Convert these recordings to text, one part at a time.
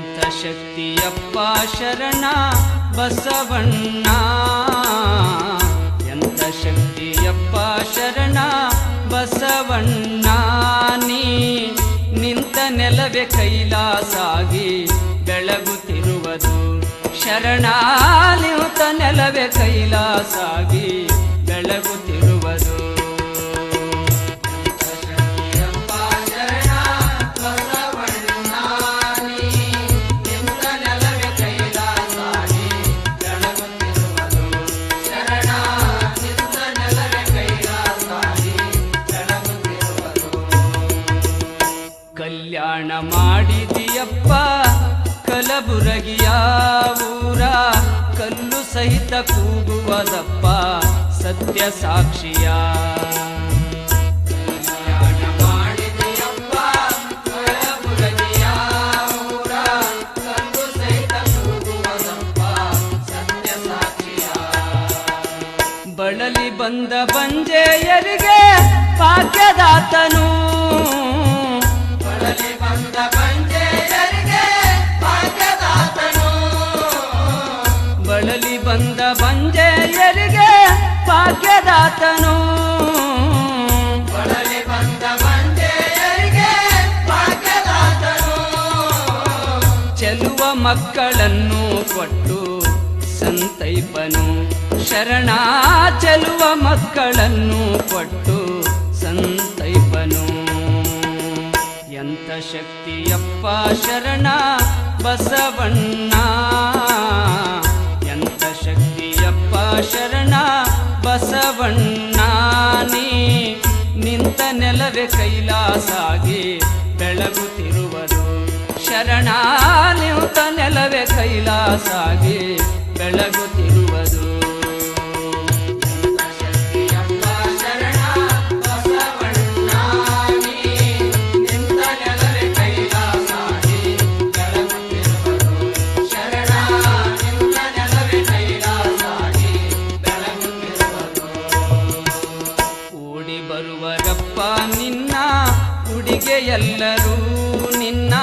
ಎಂಥ ಶಕ್ತಿಯಪ್ಪ ಶರಣ ಬಸವಣ್ಣ, ಎಂಥ ಶಕ್ತಿಯಪ್ಪ ಶರಣ ಬಸವಣ್ಣ. ನೀ ನಿಂತ ನೆಲವೇ ಕೈಲಾಸಾಗಿ ಬೆಳಗುತ್ತಿರುವುದು ಶರಣ, ನಿಂತ ನೆಲವೇ ಕೈಲಾಸಾಗಿ ಬೆಳಗುತ್ತಿರುವುದು. ಕಲ್ಯಾಣ ಮಾಡಿದಿಯಪ್ಪ ಕಲಬುರಗಿಯ ಊರ, ಕಲ್ಲು ಸಹಿತ ಕೂಗುವದಪ್ಪ ಸತ್ಯ ಸಾಕ್ಷಿಯ. ಕಲ್ಯಾಣ ಮಾಡಿದಿಯಪ್ಪ ಕಲಬುರಗಿಯ ಊರ, ಕಲ್ಲು ಸಹಿತ ಕೂಗುವದಪ್ಪ ಸತ್ಯ ಸಾಕ್ಷಿಯ. ಬಳಲಿ ಬಂದ ಬಂಜೆಯರಿಗೆ ಭಾಗ್ಯದಾತನು, ಬಳಲಿ ಬಂದ ಬಂಜೆಯರಿಗೆ ಭಾಗ್ಯದಾತನು, ಬಳಲಿ ಬಂದ ಬಂಜೆಯರಿಗೆ ಭಾಗ್ಯದಾತನು, ಬಳಲಿ ಬಂದ ಬಂಜೆಯರಿಗೆ ಭಾಗ್ಯದಾತನು. ಚೆಲುವ ಮಕ್ಕಳನ್ನು ಕೊಟ್ಟು ಸಂತೈಪನು ಶರಣ, ಚೆಲುವ ಮಕ್ಕಳನ್ನು ಕೊಟ್ಟು ಸಂತೈಪನು. ಎಂಥ ಶಕ್ತಿಯಪ್ಪ ಶರಣ ಬಸವಣ್ಣ, ಎಂಥ ಶಕ್ತಿಯಪ್ಪ ಶರಣ ಬಸವಣ್ಣ. ನೀ ನಿಂತ ನೆಲವೇ ಕೈಲಾಸಾಗಿ ಬೆಳಗುತ್ತಿರುವುದು ಶರಣ, ನಿಂತ ನೆಲವೇ ಕೈಲಾಸಾಗಿ ಬೆಳಗುತ್ತಿರುವುದು. ಬರುವರಪ್ಪ ನಿನ್ನ ಉಡಿಗೆಯೆಲ್ಲರೂ ನಿನ್ನ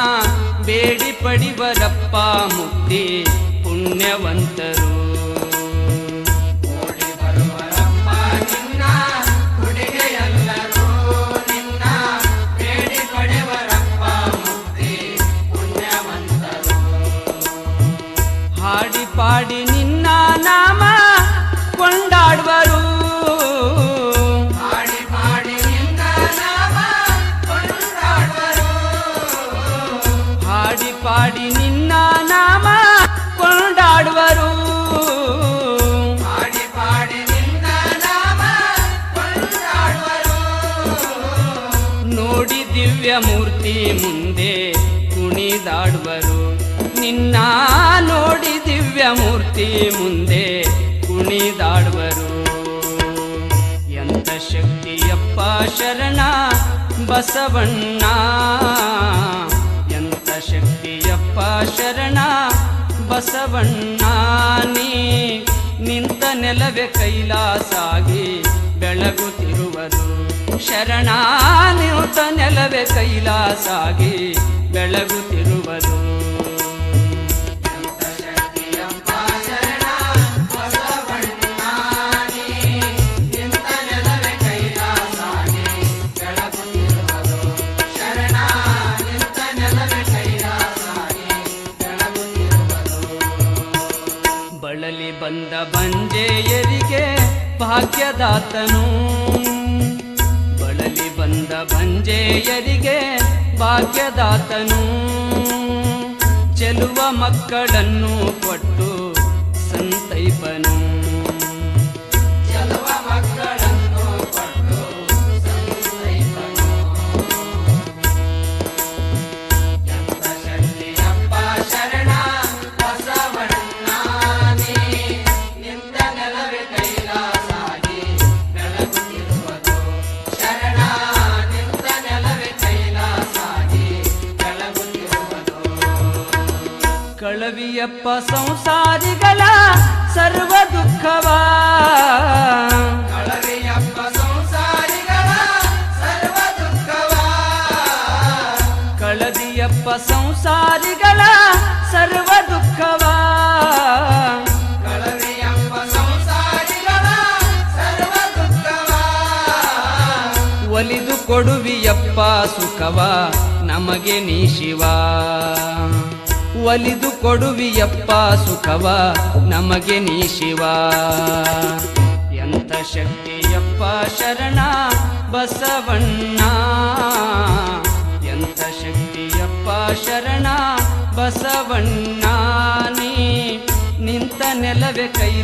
ಬೇಡಿ ಪಡಿವರಪ್ಪ ಮುಕ್ತಿ ಪುಣ್ಯವಂತರು. ಓಡಿ ಬರುವರಪ್ಪ ನಿನ್ನ ಉಡಿಗೆಯೆಲ್ಲರೂ ನಿನ್ನ ಬೇಡಿ ಪಡಿವರಪ್ಪ ಮುಕ್ತಿ ಪುಣ್ಯವಂತರು. ಹಾಡಿ ಪಾಡಿ ನಿನ್ನ ನಾಮ ಕೊಂಡಾಡುವರು, ಪಾಡಿ ನಿನ್ನ ನಾಮ ಕೊಂಡಾಡುವರು, ಪಾಡಿ ಪಾಡಿ ನಿನ್ನ ನಾಮ ಕೊಂಡಾಡುವರು. ನೋಡಿ ದಿವ್ಯ ಮೂರ್ತಿ ಮುಂದೆ ಕುಣಿದಾಡುವರು, ನಿನ್ನ ನೋಡಿ ದಿವ್ಯ ಮೂರ್ತಿ ಮುಂದೆ ಕುಣಿದಾಡುವರು. ಎಂಥ ಶಕ್ತಿಯಪ್ಪ ಶರಣ ಬಸವಣ್ಣ, ಶಕ್ತಿಯಪ್ಪ ಶರಣ ಬಸವಣ್ಣ. ನೀ ನಿಂತ ನೆಲವೇ ಕೈಲಾಸಾಗಿ ಬೆಳಗುತ್ತಿರುವುದು ಶರಣ, ನಿಂತ ನೆಲವೇ ಕೈಲಾಸಾಗಿ ಬೆಳಗುತ್ತಿರುವುದು. ಬಳಲಿ ಬಂದ ಬಂಜೆಯರಿಗೆ ಭಾಗ್ಯದಾತನು, ಬಳಲಿ ಬಂದ ಬಂಜೆಯರಿಗೆ ಭಾಗ್ಯದಾತನು. ಚೆಲುವ ಮಕ್ಕಳನ್ನು ಕೊಟ್ಟು ಸಂತೈಪನು, ಚೆಲುವ ಮಕ್ಕಳನ್ನು ಕೊಟ್ಟು ಸಂತೈಪನು. ಎಂಥ ಶಕ್ತಿಯಪ್ಪ ಶರಣ ಬಸವಣ್ಣ, ನೀ ನಿಂತ ನೆಲವೇ ಕೈಲಾಸಾಗಿ ಬೆಳಗುತ್ತಿರುವುದು ಶರಣ, ನಿಂತ ನೆಲವೇ ಕೈಲಾಸಾಗಿ ಬೆಳಗುತ್ತಿರುವುದು. ಕಳವಿಯಪ್ಪ ಸಂಸಾರಿಗಳ ಸರ್ವ ದುಃಖವ, ಕಳವಿಯಪ್ಪ ಸಂಸಾರಿಗಳ ಸರ್ವ ದುಃಖವ, ಕಳದಿಯಪ್ಪ ಸಂಸಾರಿಗಳ ಸರ್ವ ದುಃಖವ ಕಳದಿಯಪ್ಪ ಸಂಸಾರಿಗಳ ಸರ್ವ ದುಃಖವ ಒಲಿದು ಕೊಡುವಿಯಪ್ಪ ಸುಖವ ನಮಗೆ ನೀ ಶಿವ ಒಲಿದು ಕೊಡುವಿಯಪ್ಪ ಸುಖವ ನಮಗೆ ನೀ ಶಿವ ಎಂಥ ಶಕ್ತಿಯಪ್ಪ ಶರಣ ಬಸವಣ್ಣ ಎಂಥ ಶಕ್ತಿಯಪ್ಪ ಶರಣ ಬಸವಣ್ಣ ನೀ ನಿಂತ ನೆಲವೇ ಕೈಲ